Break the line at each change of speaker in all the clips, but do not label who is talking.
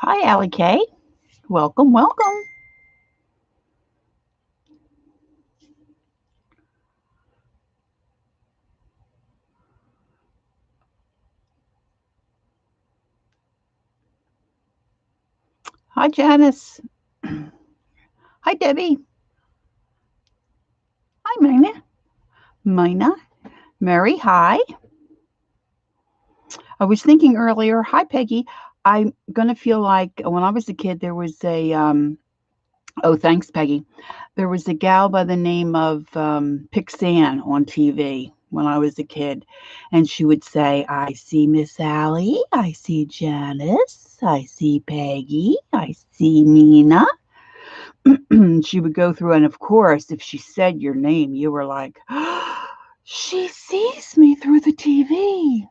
Hi, Allie K. Welcome, welcome. Hi, Janice. Hi, Debbie. Hi, Mina. Mina. Meri, hi. I was thinking earlier, hi, Peggy. I'm going to feel like when I was a kid, there was oh, thanks, Peggy. There was a gal by the name of Pixan on TV when I was a kid. And she would say, I see Miss Allie. I see Janice. I see Peggy. I see Nina. She would go through, and of course, if she said your name, you were like, oh, she sees me through the TV.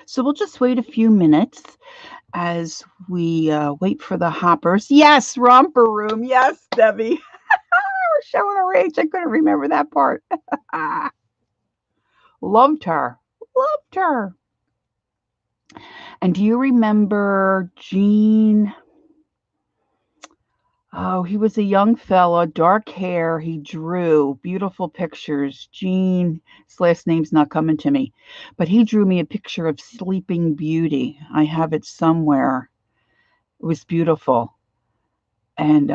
So we'll just wait a few minutes as we wait for the hoppers. Yes, romper room. Yes, Debbie. We're showing her age. I couldn't remember that part. Loved her. Loved her. And do you remember Gene? Oh, he was a young fella, dark hair. He drew beautiful pictures. Gene, his last name's not coming to me, but he drew me a picture of Sleeping Beauty. I have it somewhere. It was beautiful. And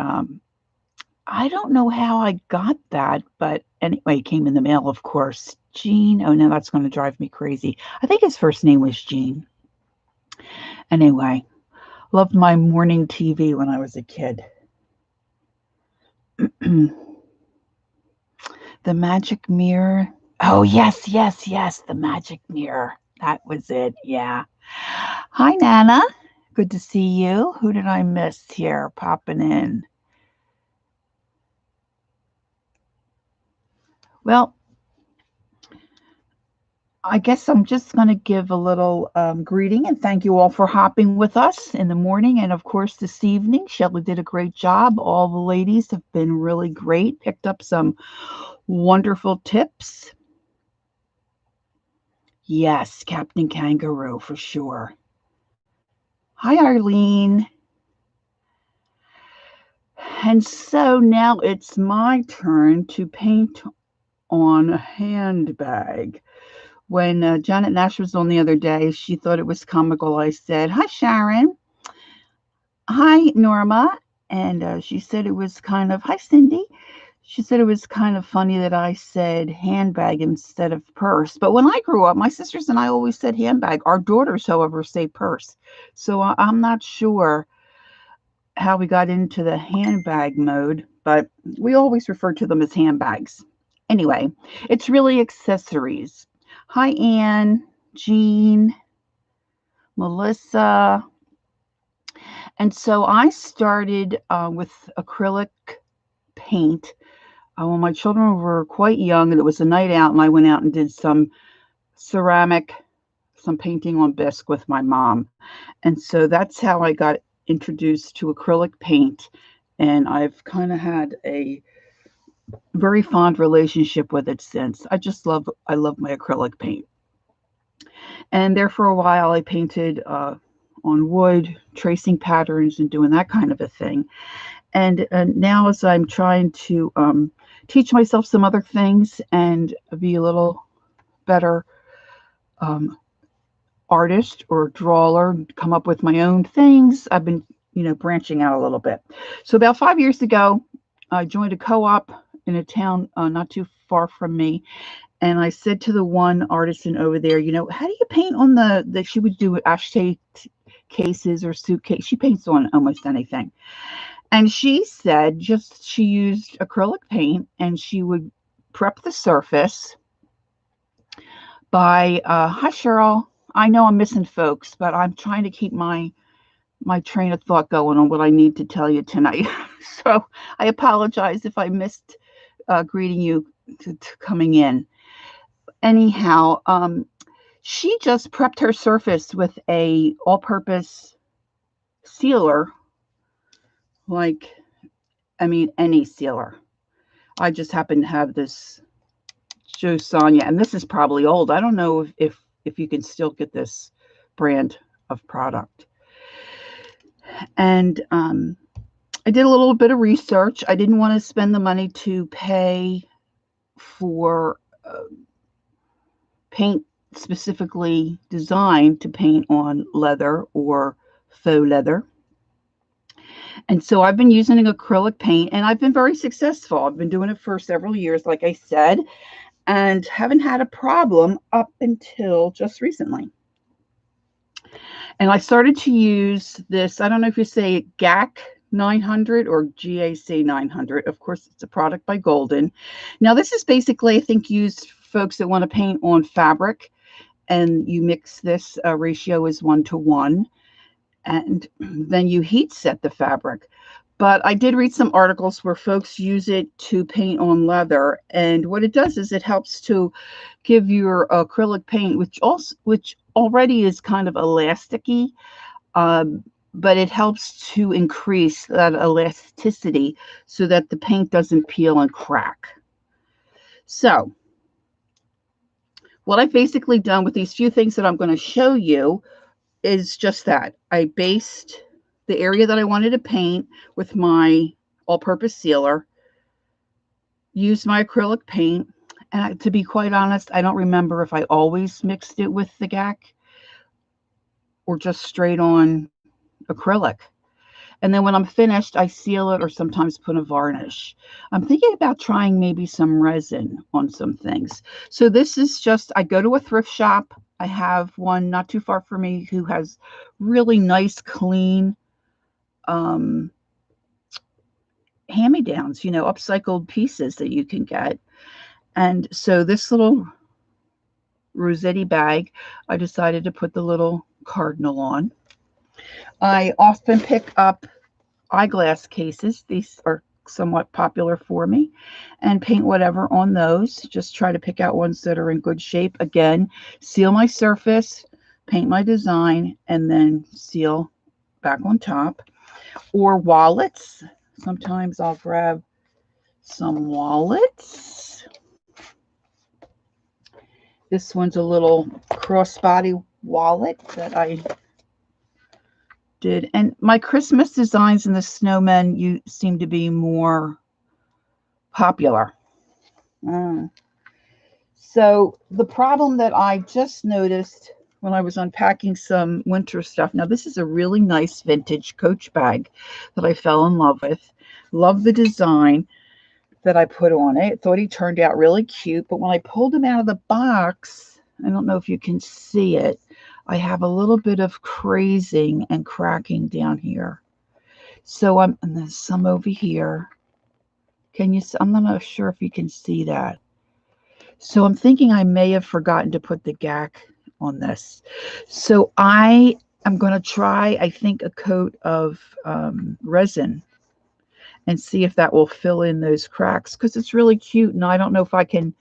I don't know how I got that, but anyway, it came in the mail, of course. Gene, oh, no, that's going to drive me crazy. I think his first name was Gene. Anyway, loved my morning TV when I was a kid. The magic mirror. Oh, yes, yes, yes. The magic mirror. That was it. Yeah. Hi, Nana. Good to see you. Who did I miss here popping in? Well, I guess I'm just going to give a little greeting and thank you all for hopping with us in the morning and, of course, this evening. Shelly did a great job. All the ladies have been really great, picked up some wonderful tips. Yes, Captain Kangaroo for sure. Hi, Arlene. And so now it's my turn to paint on a handbag. When Janet Nash was on the other day, she thought it was comical. I said, hi, Sharon. Hi, Norma. And she said it was kind of, hi, Cindy. She said it was kind of funny that I said handbag instead of purse. But when I grew up, my sisters and I always said handbag. Our daughters, however, say purse. So I'm not sure how we got into the handbag mode, but we always refer to them as handbags. Anyway, it's really accessories. Hi, Anne, Jean, Melissa. And so I started with acrylic paint when my children were quite young, and it was a night out, and I went out and did some ceramic, some painting on bisque with my mom. And so that's how I got introduced to acrylic paint. And I've kind of had a very fond relationship with it since. I love my acrylic paint. And there for a while, I painted on wood, tracing patterns and doing that kind of a thing. And now, as I'm trying to teach myself some other things and be a little better um, artist or drawer, come up with my own things, I've been, branching out a little bit. So about 5 years ago, I joined a co-op in a town not too far from me. And I said to the one artisan over there, how do you paint on that she would do ashtray cases or suitcase? She paints on almost anything. And she said she used acrylic paint and she would prep the surface by, hi, Cheryl. I know I'm missing folks, but I'm trying to keep my train of thought going on what I need to tell you tonight. So I apologize if I missed greeting you to coming in. Anyhow, she just prepped her surface with a all-purpose sealer, any sealer. I just happen to have this Joe Sonia, and this is probably old. I don't know if you can still get this brand of product. And I did a little bit of research. I didn't want to spend the money to pay for paint specifically designed to paint on leather or faux leather. And so I've been using an acrylic paint, and I've been very successful. I've been doing it for several years, like I said, and haven't had a problem up until just recently. And I started to use this, I don't know if you say GAC 900 or GAC 900. Of course, it's a product by Golden. Now, this is basically, I think, used folks that want to paint on fabric, and you mix this, ratio is 1:1, and then you heat set the fabric. But I did read some articles where folks use it to paint on leather, and what it does is it helps to give your acrylic paint, which already is kind of elasticy, but it helps to increase that elasticity so that the paint doesn't peel and crack. So what I've basically done with these few things that I'm going to show you is just that. I based the area that I wanted to paint with my all-purpose sealer, used my acrylic paint, and to be quite honest, I don't remember if I always mixed it with the GAC or just straight on acrylic. And then when I'm finished, I seal it or sometimes put a varnish. I'm thinking about trying maybe some resin on some things. So this is just, I go to a thrift shop. I have one not too far from me who has really nice, clean hand-me-downs, upcycled pieces that you can get. And so this little Rossetti bag, I decided to put the little cardinal on. I often pick up eyeglass cases. These are somewhat popular for me, and paint whatever on those. Just try to pick out ones that are in good shape. Again, seal my surface, paint my design, and then seal back on top. Or wallets. Sometimes I'll grab some wallets. This one's a little crossbody wallet that I did. And my Christmas designs and the snowmen seem to be more popular. So the problem that I just noticed when I was unpacking some winter stuff. Now, this is a really nice vintage Coach bag that I fell in love with. Love the design that I put on it. Thought he turned out really cute. But when I pulled him out of the box, I don't know if you can see it, I have a little bit of crazing and cracking down here. So and there's some over here. I'm not sure if you can see that. So I'm thinking I may have forgotten to put the GAC on this. So I am going to try, I think, a coat of resin and see if that will fill in those cracks, because it's really cute. And I don't know if I can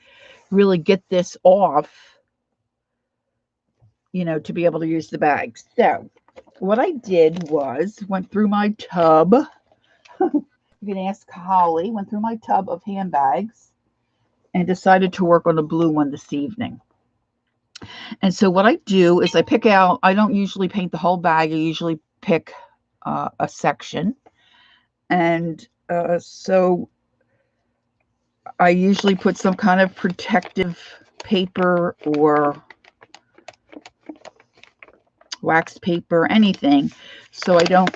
really get this off, to be able to use the bag. So what I did was went through my tub. You can ask Holly. Went through my tub of handbags and decided to work on a blue one this evening. And so what I do is I pick out, I don't usually paint the whole bag. I usually pick a section. And so I usually put some kind of protective paper or wax paper, anything, so I don't,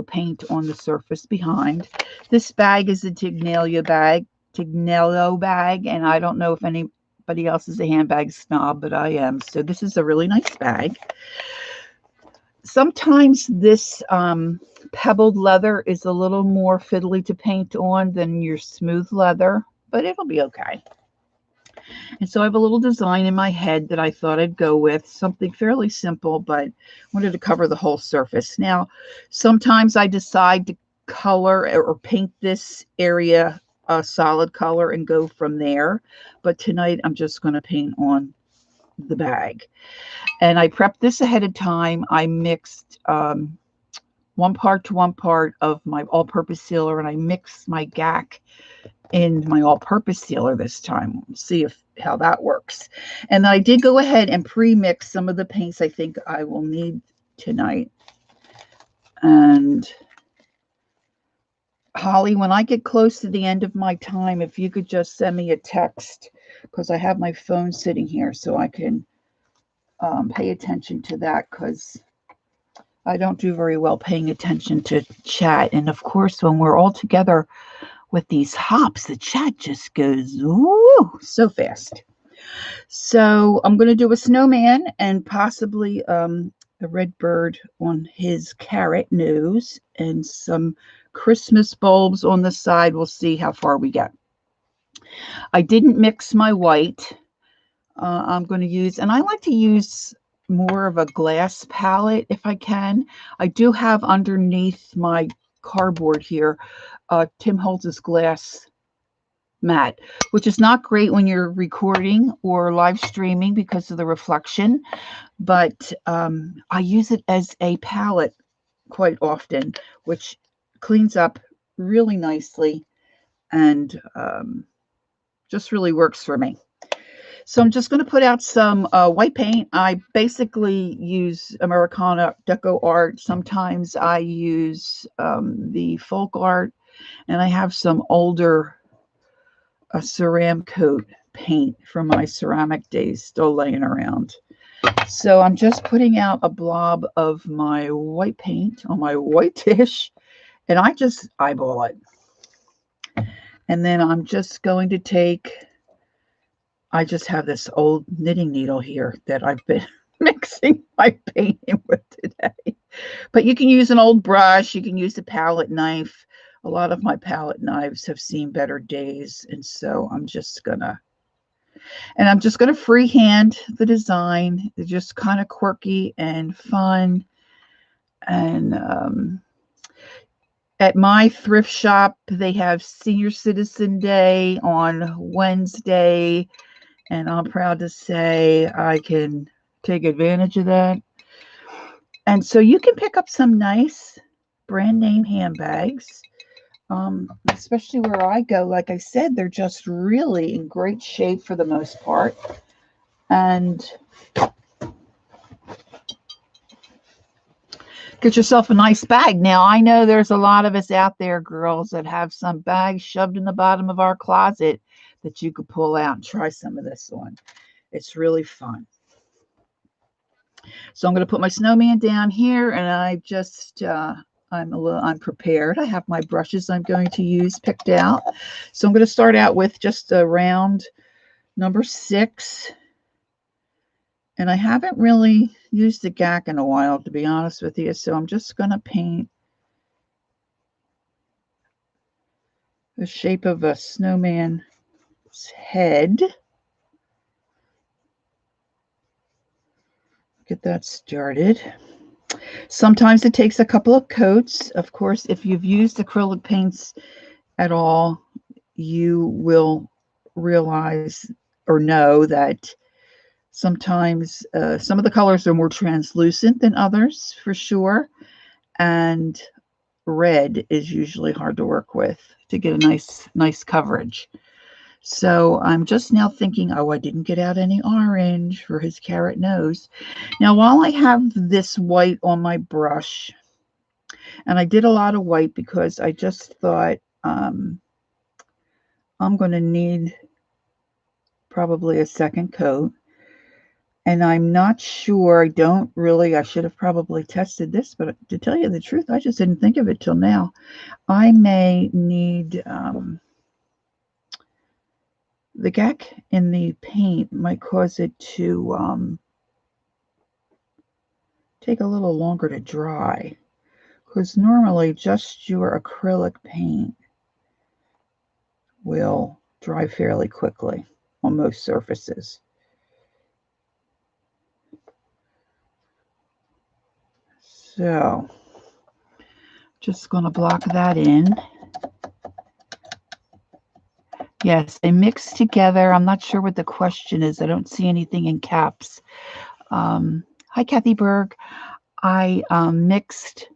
paint on the surface behind. This bag is a Tignello bag, and I don't know if anybody else is a handbag snob, but I am. So this is a really nice bag. Sometimes this pebbled leather is a little more fiddly to paint on than your smooth leather, but it'll be okay. And so I have a little design in my head that I thought I'd go with, something fairly simple, but wanted to cover the whole surface. Now, sometimes I decide to color or paint this area a solid color and go from there. But tonight I'm just going to paint on the bag. And I prepped this ahead of time. I mixed 1 part to 1 part of my all-purpose sealer, and I mixed my GAC in my all-purpose sealer this time. We'll see how that works. And I did go ahead and pre-mix some of the paints I think I will need tonight. And Holly, when I get close to the end of my time, if you could just send me a text, because I have my phone sitting here so I can pay attention to that, because I don't do very well paying attention to chat. And of course, when we're all together with these hops, the chat just goes woo, so fast. So I'm going to do a snowman and possibly a red bird on his carrot nose and some Christmas bulbs on the side. We'll see how far we get. I didn't mix my white. I'm going to use, and I like to use more of a glass palette if I can. I do have underneath my cardboard here Tim Holtz's glass mat, which is not great when you're recording or live streaming because of the reflection, but I use it as a palette quite often, which cleans up really nicely and just really works for me. So I'm just going to put out some white paint. I basically use Americana Deco art. Sometimes I use the folk art, and I have some older ceramic coat paint from my ceramic days still laying around. So I'm just putting out a blob of my white paint on my white dish, and I just eyeball it. And then I'm just going to take, I just have this old knitting needle here that I've been mixing my paint in with today. But you can use an old brush, you can use a palette knife. A lot of my palette knives have seen better days, and so I'm just gonna freehand the design. They're just kind of quirky and fun. And at my thrift shop, they have Senior Citizen Day on Wednesday, and I'm proud to say I can take advantage of that. And so you can pick up some nice brand name handbags, especially where I go. Like I said, they're just really in great shape for the most part. And get yourself a nice bag. Now, I know there's a lot of us out there, girls, that have some bags shoved in the bottom of our closet that you could pull out and try some of this on. It's really fun. So I'm going to put my snowman down here, and I just, I'm prepared. I have my brushes I'm going to use picked out. So I'm going to start out with just a round number 6. And I haven't really used the GAC in a while, to be honest with you. So I'm just going to paint the shape of a snowman's head. Get that started. Sometimes it takes a couple of coats. Of course, if you've used acrylic paints at all, you will realize or know that sometimes some of the colors are more translucent than others, for sure. And red is usually hard to work with to get a nice coverage. So I'm just now thinking, oh, I didn't get out any orange for his carrot nose. Now, while I have this white on my brush, and I did a lot of white because I just thought I'm going to need probably a second coat. And I'm not sure, I should have probably tested this, but to tell you the truth, I just didn't think of it till now. I may need, the GAC in the paint might cause it to take a little longer to dry, because normally just your acrylic paint will dry fairly quickly on most surfaces. So, just going to block that in. Yes, they mix together. I'm not sure what the question is. I don't see anything in caps. Hi, Kathy Berg. I mixed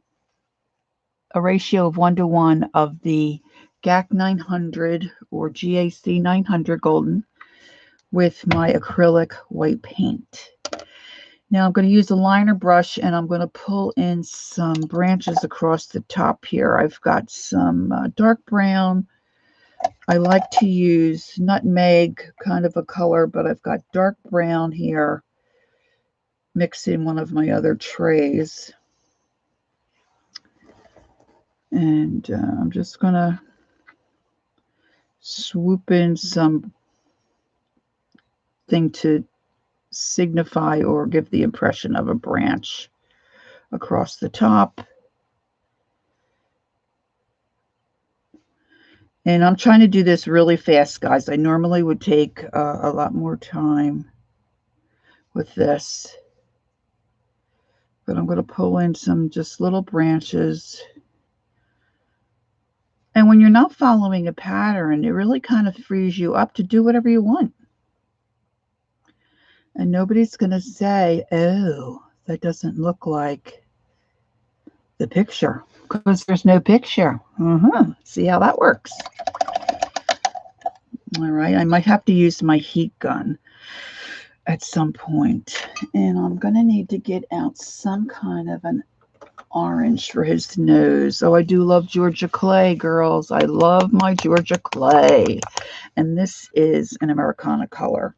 a ratio of 1 to 1 of the GAC 900 or GAC 900 Golden with my acrylic white paint. Now I'm going to use a liner brush and I'm going to pull in some branches across the top here. I've got some dark brown. I like to use nutmeg kind of a color, but I've got dark brown here mixed in one of my other trays. And I'm just going to swoop in something to signify or give the impression of a branch across the top. And I'm trying to do this really fast, guys. I normally would take a lot more time with this. But I'm going to pull in some just little branches. And when you're not following a pattern, it really kind of frees you up to do whatever you want. And nobody's going to say, oh, that doesn't look like the picture, because there's no picture. See how that works. All right, I might have to use my heat gun at some point. And I'm going to need to get out some kind of an orange for his nose. Oh, I do love Georgia clay, girls. I love my Georgia clay. And this is an Americana color.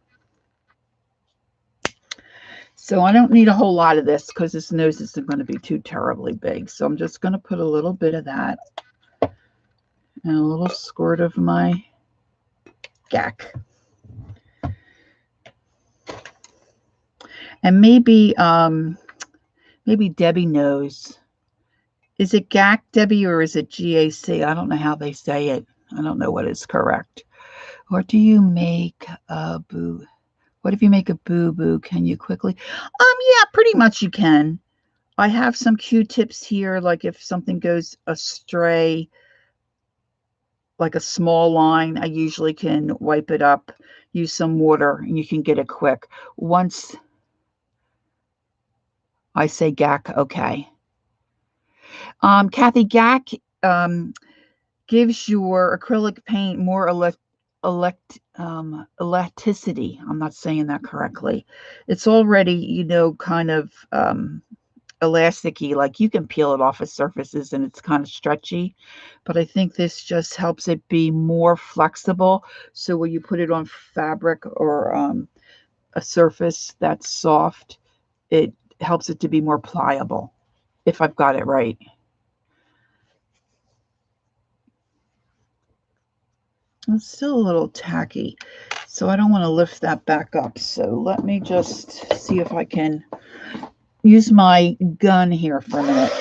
So I don't need a whole lot of this because his nose isn't going to be too terribly big. So I'm just going to put a little bit of that and a little squirt of my GAC. And maybe Debbie knows. Is it GAC, Debbie, or is it GAC? I don't know how they say it. I don't know what is correct. Or do you make a boo? What if you make a boo-boo? Can you quickly? Yeah, pretty much you can. I have some Q-tips here, like if something goes astray, like a small line, I usually can wipe it up, use some water, and you can get it quick. Once I say GAC, okay. Kathy, GAC gives your acrylic paint more elasticity. I'm not saying that correctly. It's already, you know, kind of elasticy, like you can peel it off of surfaces and it's kind of stretchy, but I think this just helps it be more flexible. So when you put it on fabric or a surface that's soft, it helps it to be more pliable, if I've got it right. It's still a little tacky, so I don't want to lift that back up. So let me just see if I can use my gun here for a minute.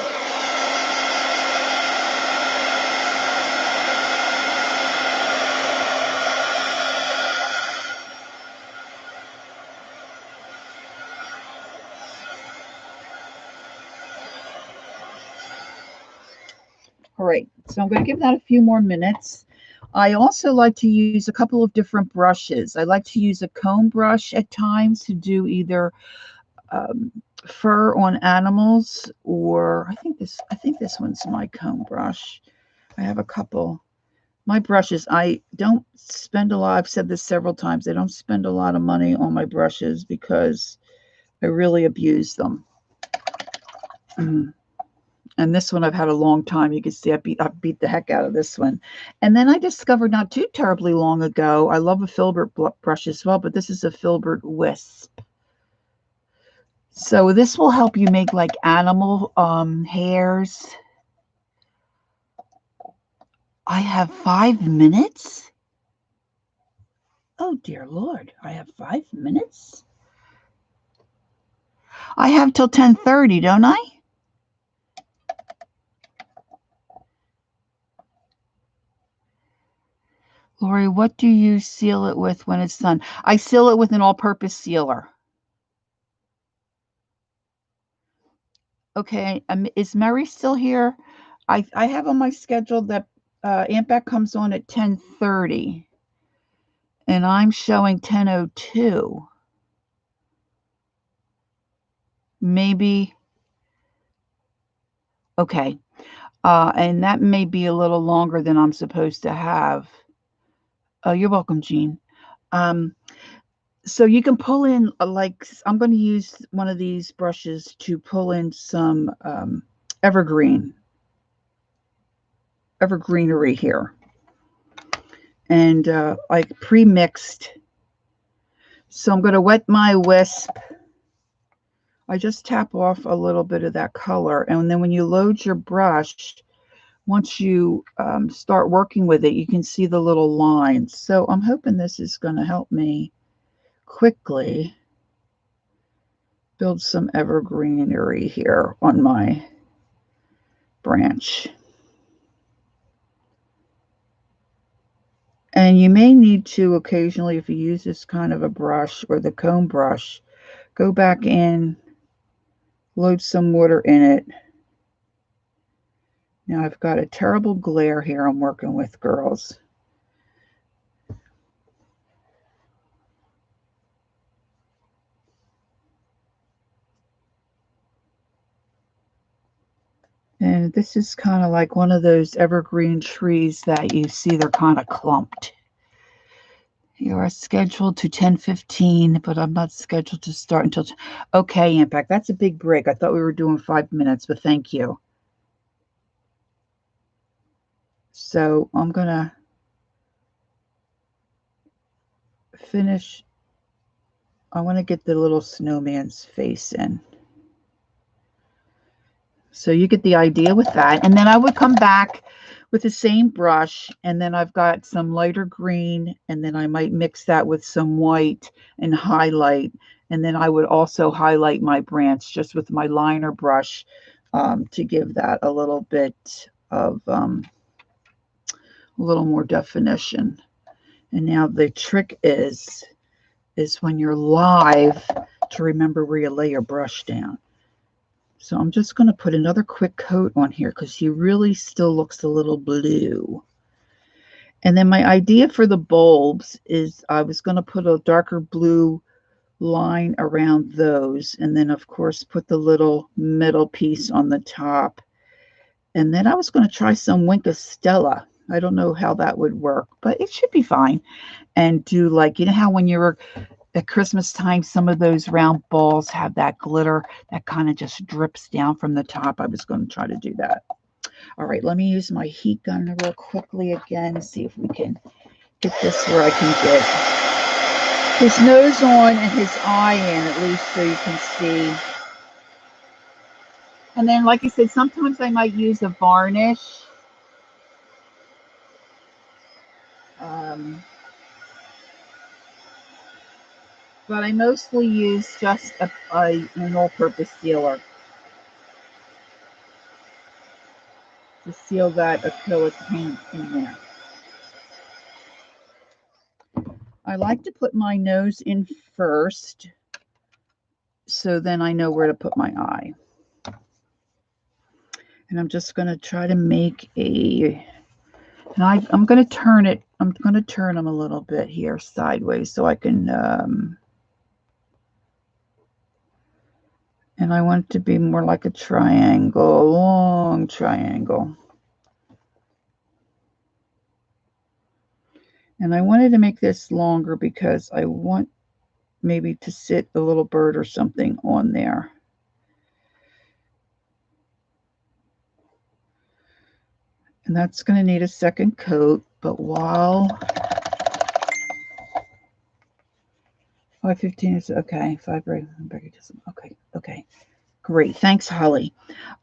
All right, so I'm going to give that a few more minutes. I also like to use a couple of different brushes. I like to use a comb brush at times to do either fur on animals, or I think this one's my comb brush. I have a couple. My brushes, I don't spend a lot. I've said this several times. I don't spend a lot of money on my brushes because I really abuse them. And this one I've had a long time. You can see I beat the heck out of this one. And then I discovered not too terribly long ago, I love a filbert brush as well, but this is a filbert wisp. So this will help you make like animal hairs. I have 5 minutes. Oh dear Lord, I have 5 minutes. I have till 10:30, don't I? Lori, what do you seal it with when it's done? I seal it with an all-purpose sealer. Okay, is Meri still here? I have on my schedule that Handbag comes on at 10:30, and I'm showing 10:02. Maybe. Okay. And that may be a little longer than I'm supposed to have. Oh, you're welcome, Jean. Um, so you can pull in, like, I'm going to use one of these brushes to pull in some evergreenery here. And like pre-mixed. So I'm going to wet my wisp. I just tap off a little bit of that color. And then when you load your brush, once you start working with it, you can see the little lines. So I'm hoping this is going to help me quickly build some evergreenery here on my branch. And you may need to occasionally, if you use this kind of a brush or the comb brush, go back in, load some water in it. Now I've got a terrible glare here I'm working with, girls. And this is kind of like one of those evergreen trees that you see they're kind of clumped. You are scheduled to 10:15, but I'm not scheduled to start until... Okay, Impact, that's a big break. I thought we were doing 5 minutes, but thank you. So I'm going to finish. I want to get the little snowman's face in. So you get the idea with that. And then I would come back with the same brush, and then I've got some lighter green, and then I might mix that with some white and highlight. And then I would also highlight my branch just with my liner brush to give that a little bit of a little more definition. And now the trick is when you're live to remember where you lay your brush down. So I'm just going to put another quick coat on here because he really still looks a little blue. And then my idea for the bulbs is I was going to put a darker blue line around those. And then, of course, put the little middle piece on the top. And then I was going to try some Stella. I don't know how that would work, but it should be fine. And do like, you know how when you're at Christmas time, some of those round balls have that glitter that kind of just drips down from the top. I was going to try to do that. All right, let me use my heat gun real quickly again, see if we can get this where I can get his nose on and his eye in, at least so you can see. And then, like I said, sometimes I might use a varnish. But I mostly use just an all-purpose sealer to seal that acrylic paint in there. I like to put my nose in first, so then I know where to put my eye. And I'm just going to try to make a... And I'm going to turn it. I'm going to turn them a little bit here sideways so I can... and I want it to be more like a triangle, a long triangle. And I wanted to make this longer because I want maybe to sit a little bird or something on there. And that's going to need a second coat, but while 5:15 is okay. 5 right. Okay. Great. Thanks, Holly.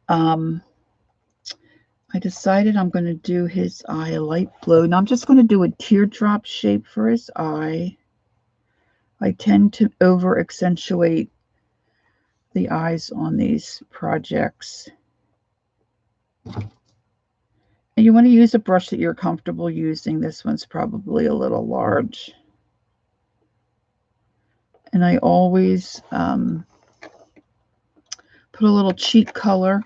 I decided I'm going to do his eye a light blue. Now I'm just going to do a teardrop shape for his eye. I tend to over accentuate the eyes on these projects. And you want to use a brush that you're comfortable using. This one's probably a little large. And I always put a little cheek color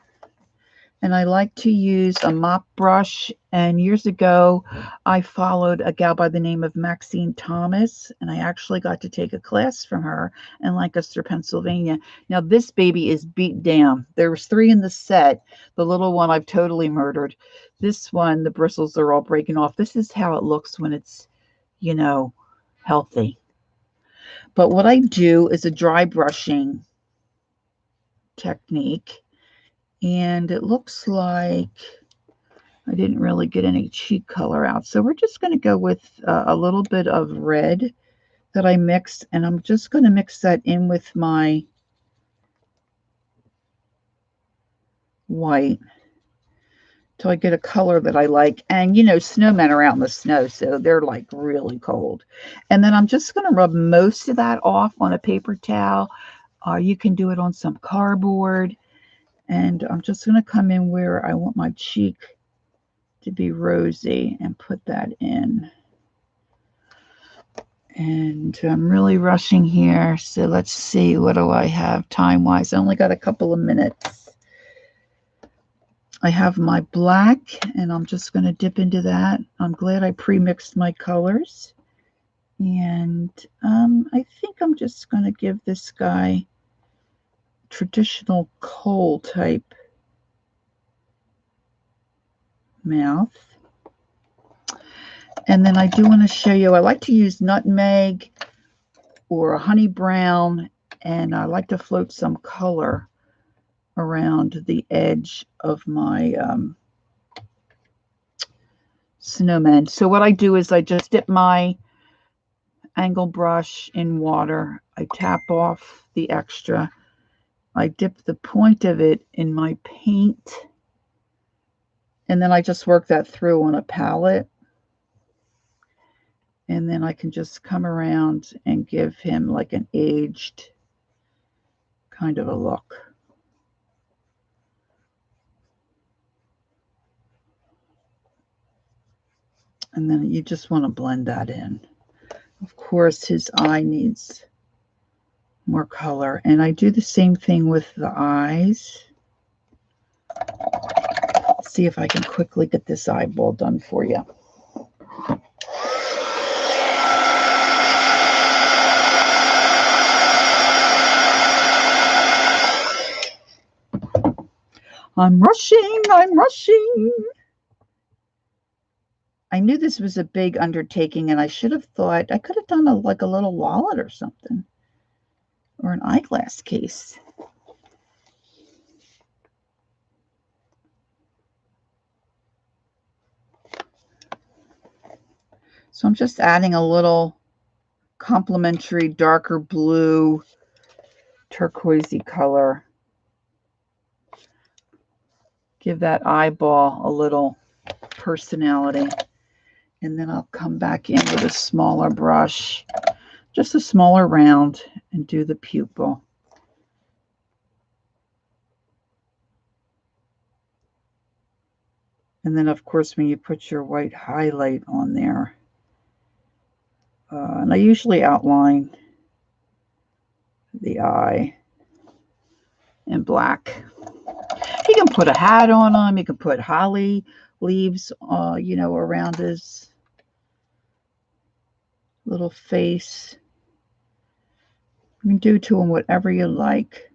And I like to use a mop brush. And years ago, I followed a gal by the name of Maxine Thomas, and I actually got to take a class from her in Lancaster, Pennsylvania. Now, this baby is beat down. There was 3 in the set. The little one I've totally murdered. This one, the bristles are all breaking off. This is how it looks when it's, you know, healthy. But what I do is a dry brushing technique. And it looks like I didn't really get any cheek color out. So we're just going to go with a little bit of red that I mixed. And I'm just going to mix that in with my white till I get a color that I like. And, you know, snowmen are out in the snow, so they're like really cold. And then I'm just going to rub most of that off on a paper towel. You can do it on some cardboard. And I'm just going to come in where I want my cheek to be rosy and put that in. And I'm really rushing here. So let's see, what do I have time-wise? I only got a couple of minutes. I have my black, and I'm just going to dip into that. I'm glad I pre-mixed my colors. And I think I'm just going to give this guy traditional coal type mouth. And then I do want to show you, I like to use nutmeg or a honey brown, and I like to float some color around the edge of my snowman. So what I do is I just dip my angle brush in water. I tap off the extra. I dip the point of it in my paint, and then I just work that through on a palette. And then I can just come around and give him like an aged kind of a look. And then you just want to blend that in. Of course, his eye needs more color. And I do the same thing with the eyes. Let's see if I can quickly get this eyeball done for you. I'm rushing, I'm rushing. I knew this was a big undertaking, and I should have thought I could have done like a little wallet or something, or an eyeglass case. So I'm just adding a little complementary darker blue turquoisey color. Give that eyeball a little personality. And then I'll come back in with a smaller brush, just a smaller round, and do the pupil. And then, of course, when you put your white highlight on there, and I usually outline the eye in black. You can put a hat on him. You can put holly leaves, you know, around his little face. You can do to him whatever you like.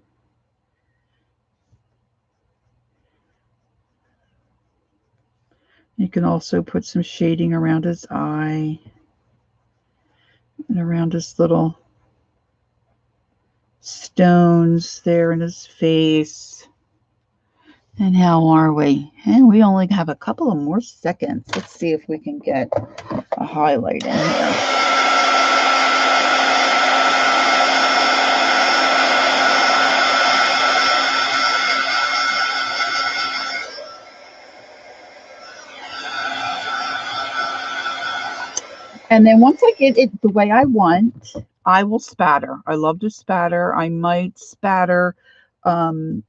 You can also put some shading around his eye and around his little stones there in his face. And how are we? And we only have a couple of more seconds. Let's see if we can get a highlight in here. And then once I get it the way I want, I will spatter. I love to spatter. I might spatter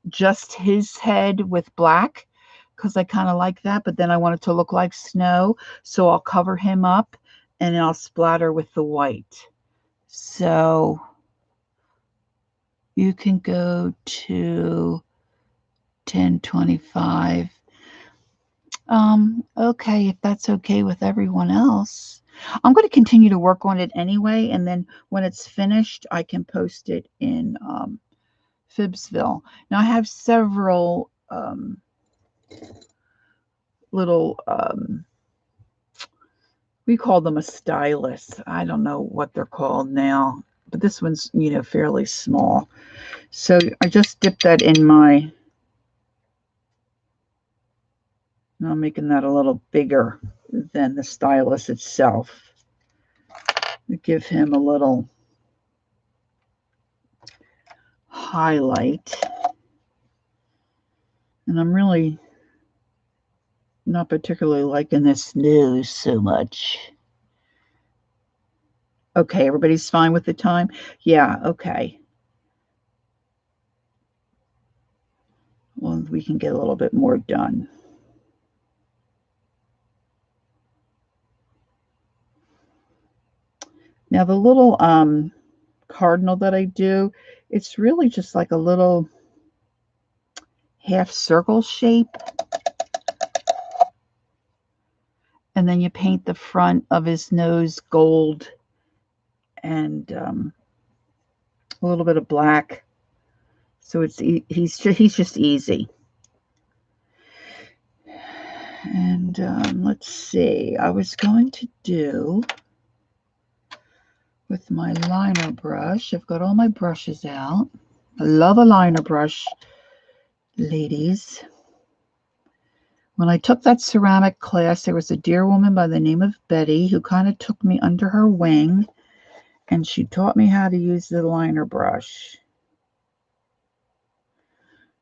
just his head with black because I kind of like that, but then I want it to look like snow. So I'll cover him up and I'll splatter with the white. So you can go to 10, 25. Okay, if that's okay with everyone else. I'm going to continue to work on it anyway, and then when it's finished, I can post it in Fibsville. Now, I have several little, we call them a stylus. I don't know what they're called now, but this one's, you know, fairly small. So I just dipped that in my, now I'm making that a little bigger than the stylus itself. To give him a little highlight. And I'm really not particularly liking this nose so much. Okay, everybody's fine with the time? Yeah, okay. Well, we can get a little bit more done. Now, the little cardinal that I do, it's really just like a little half circle shape. And then you paint the front of his nose gold and a little bit of black. So it's he's just easy. And let's see. I was going to do with my liner brush. I've got all my brushes out. I love a liner brush, ladies. When I took that ceramic class, there was a dear woman by the name of Betty who kind of took me under her wing, and she taught me how to use the liner brush.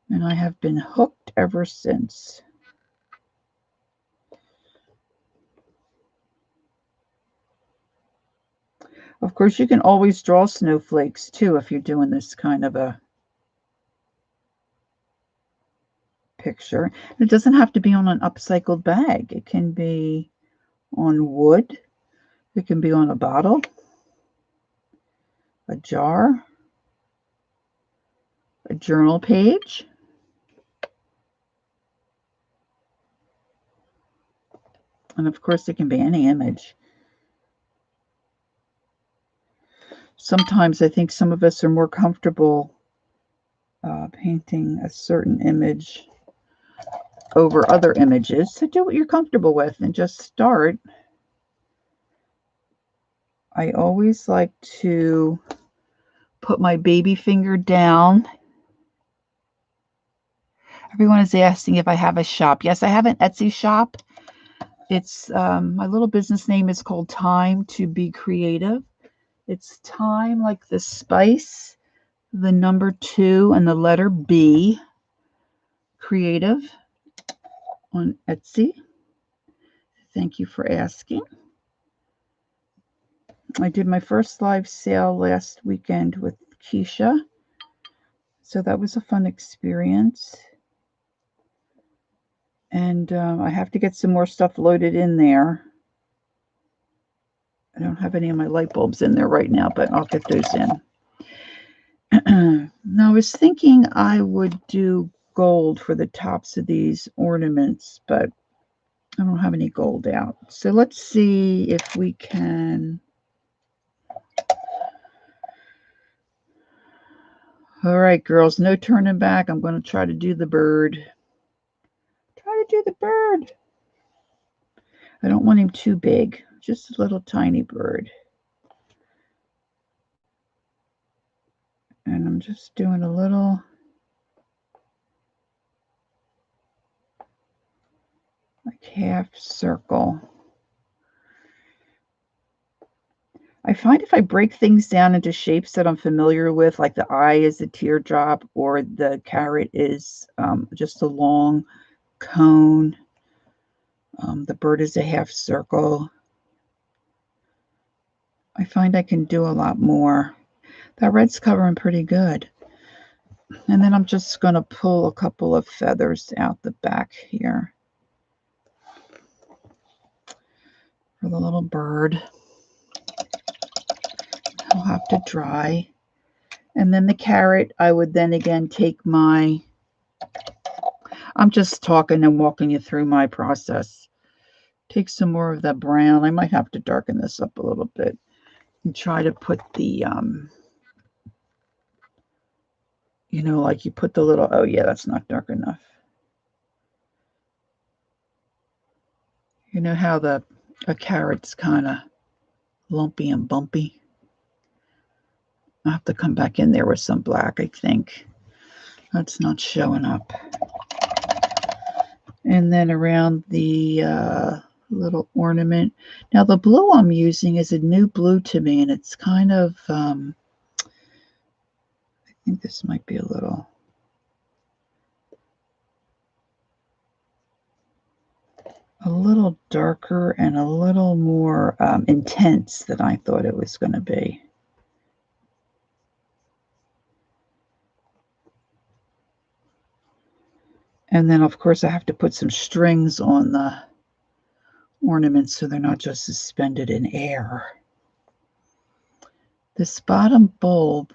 And I have been hooked ever since. Of course, you can always draw snowflakes too if you're doing this kind of a picture. It doesn't have to be on an upcycled bag. It can be on wood. It can be on a bottle, a jar, a journal page. And of course, it can be any image. Sometimes I think some of us are more comfortable painting a certain image over other images. So do what you're comfortable with and just start. I always like to put my baby finger down. Everyone is asking if I have a shop. Yes, I have an Etsy shop. It's my little business name is called Time to Be Creative. It's time like the spice, the number 2, and the letter B. Creative on Etsy. Thank you for asking. I did my first live sale last weekend with Keisha. So that was a fun experience. And I have to get some more stuff loaded in there. I don't have any of my light bulbs in there right now, but I'll get those in. Now, I was thinking I would do gold for the tops of these ornaments, but I don't have any gold out. So let's see if we can. All right, girls, no turning back. I'm going to try to do the bird. Try to do the bird. I don't want him too big, just a little tiny bird. And I'm just doing a little like half circle. I find if I break things down into shapes that I'm familiar with, like the eye is a teardrop or the carrot is just a long cone, the bird is a half circle, I find I can do a lot more. That red's covering pretty good. And then I'm just going to pull a couple of feathers out the back here for the little bird. I'll have to dry. And then the carrot, I would then again take my I'm just talking and walking you through my process. Take some more of that brown. I might have to darken this up a little bit and try to put the, you know, like you put the little, oh yeah, that's not dark enough. You know how a carrot's kind of lumpy and bumpy? I'll have to come back in there with some black, I think. That's not showing up. And then around the little ornament. Now the blue I'm using is a new blue to me, and it's kind of, I think this might be a little darker and a little more intense than I thought it was going to be. And then, of course, I have to put some strings on the ornaments so they're not just suspended in air. This bottom bulb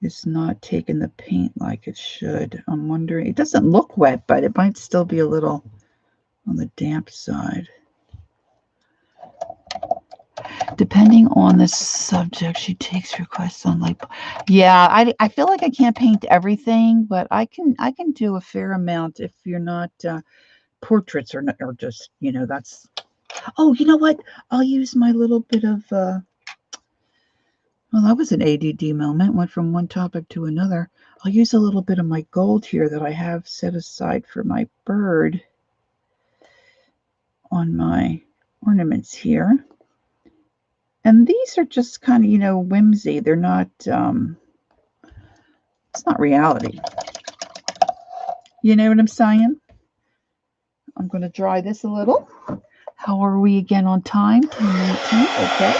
is not taking the paint like it should. I'm wondering, it doesn't look wet, but it might still be a little on the damp side. Depending on the subject, she takes requests on like, yeah, I feel like I can't paint everything, but I can do a fair amount if you're not portraits or just, you know, that's, oh, you know what? I'll use my little bit of, well, that was an ADD moment, went from one topic to another. I'll use a little bit of my gold here that I have set aside for my bird on my ornaments here. And these are just kind of, you know, whimsy. They're not, it's not reality. You know what I'm saying? I'm going to dry this a little. How are we again on time? 10:19. Okay.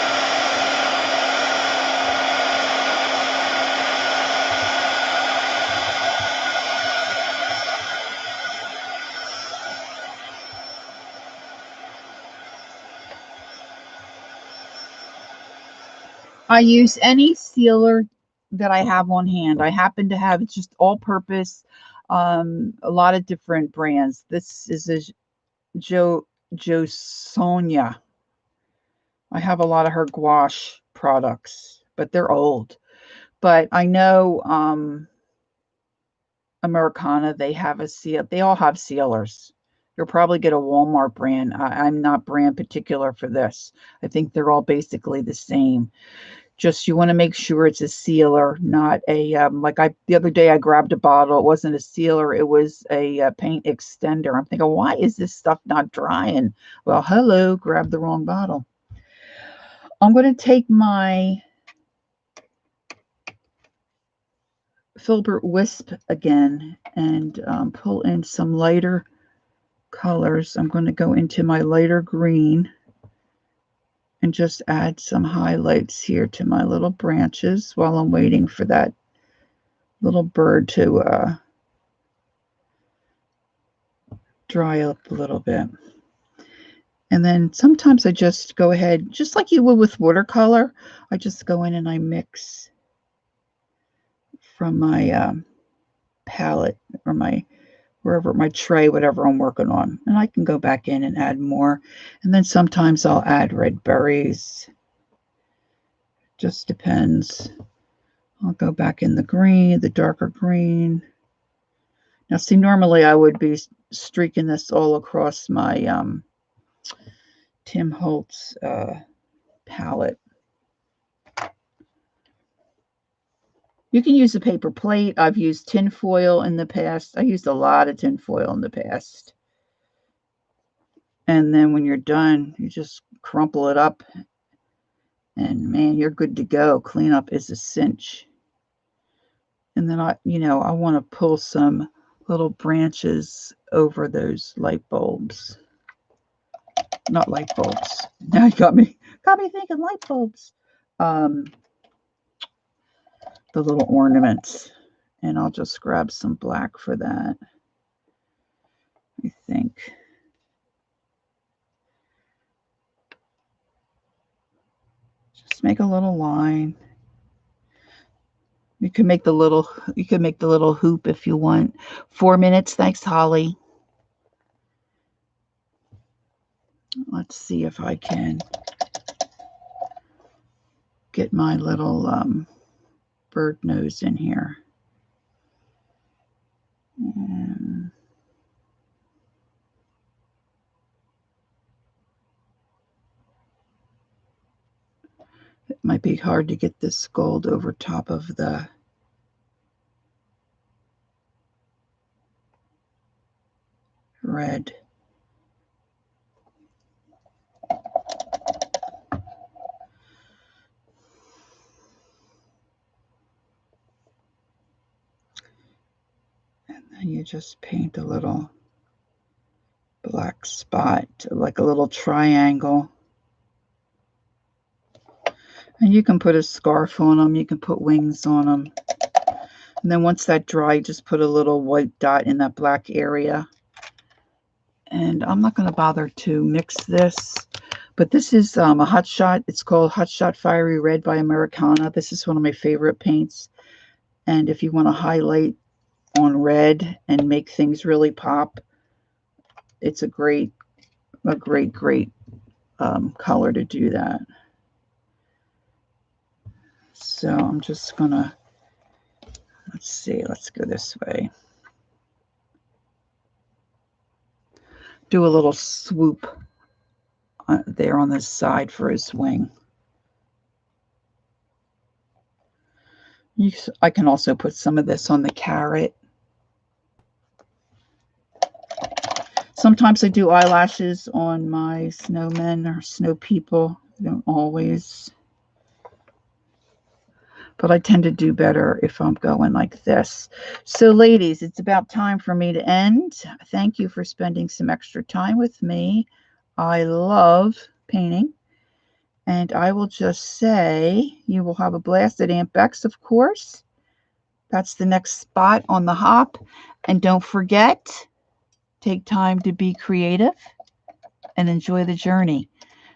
I use any sealer that I have on hand. I happen to have, it's just all purpose, a lot of different brands. This is a Jo Sonia. I have a lot of her gouache products, but they're old. But I know Americana, they have a seal. They all have sealers. You'll probably get a Walmart brand. I'm not brand particular for this. I think they're all basically the same. Just you want to make sure it's a sealer, not a like the other day I grabbed a bottle. It wasn't a sealer. It was a paint extender. I'm thinking, why is this stuff not drying? Well, hello, grab the wrong bottle. I'm going to take my Filbert Wisp again and pull in some lighter colors. I'm going to go into my lighter green and just add some highlights here to my little branches while I'm waiting for that little bird to dry up a little bit. And then sometimes I just go ahead, just like you would with watercolor, I just go in and I mix from my palette or my wherever, my tray, whatever I'm working on. And I can go back in and add more. And then sometimes I'll add red berries. Just depends. I'll go back in the green, the darker green. Now, see, normally I would be streaking this all across my Tim Holtz palette. You can use a paper plate. I've used tin foil in the past. I used a lot of tin foil in the past. And then when you're done, you just crumple it up. And man, you're good to go. Cleanup is a cinch. And then I want to pull some little branches over those light bulbs. Not light bulbs. Now you got me thinking light bulbs. The little ornaments. And I'll just grab some black for that. I think. Just make a little line. You can make the little hoop if you want. 4 minutes. Thanks, Holly. Let's see if I can get my little bird nose in here. And it might be hard to get this gold over top of the red. And then you just paint a little black spot, like a little triangle. And you can put a scarf on them. You can put wings on them. And then once that dry, just put a little white dot in that black area. And I'm not going to bother to mix this. But this is a Hot Shot. It's called Hot Shot Fiery Red by Americana. This is one of my favorite paints. And if you want to highlight on red and make things really pop, it's a great color to do that. So I'm just gonna, let's see, let's go this way. Do a little swoop there on this side for his wing. I can also put some of this on the carrot. Sometimes I do eyelashes on my snowmen or snow people. I don't always. But I tend to do better if I'm going like this. So ladies, it's about time for me to end. Thank you for spending some extra time with me. I love painting. And I will just say you will have a blast at Aunt Becs, of course. That's the next spot on the hop. And don't forget, take time to be creative and enjoy the journey.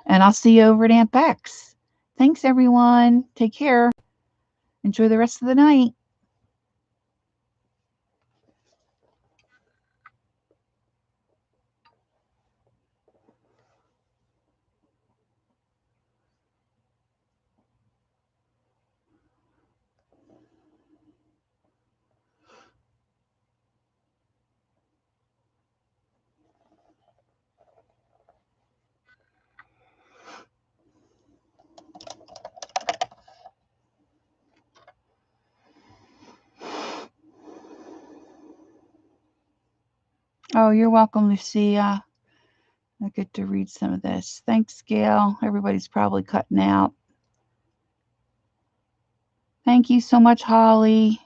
And I'll see you over at Aunt Becs. Thanks, everyone. Take care. Enjoy the rest of the night. Oh, you're welcome, Lucia. I get to read some of this. Thanks, Gail. Everybody's probably cutting out. Thank you so much, Holly.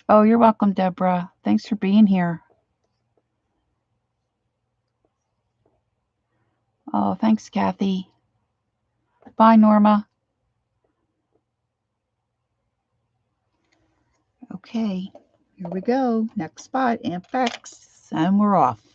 Oh, you're welcome, Deborah. Thanks for being here. Oh, thanks, Kathy. Bye, Norma. Okay, here we go. Next spot, Aunt Becs, and we're off.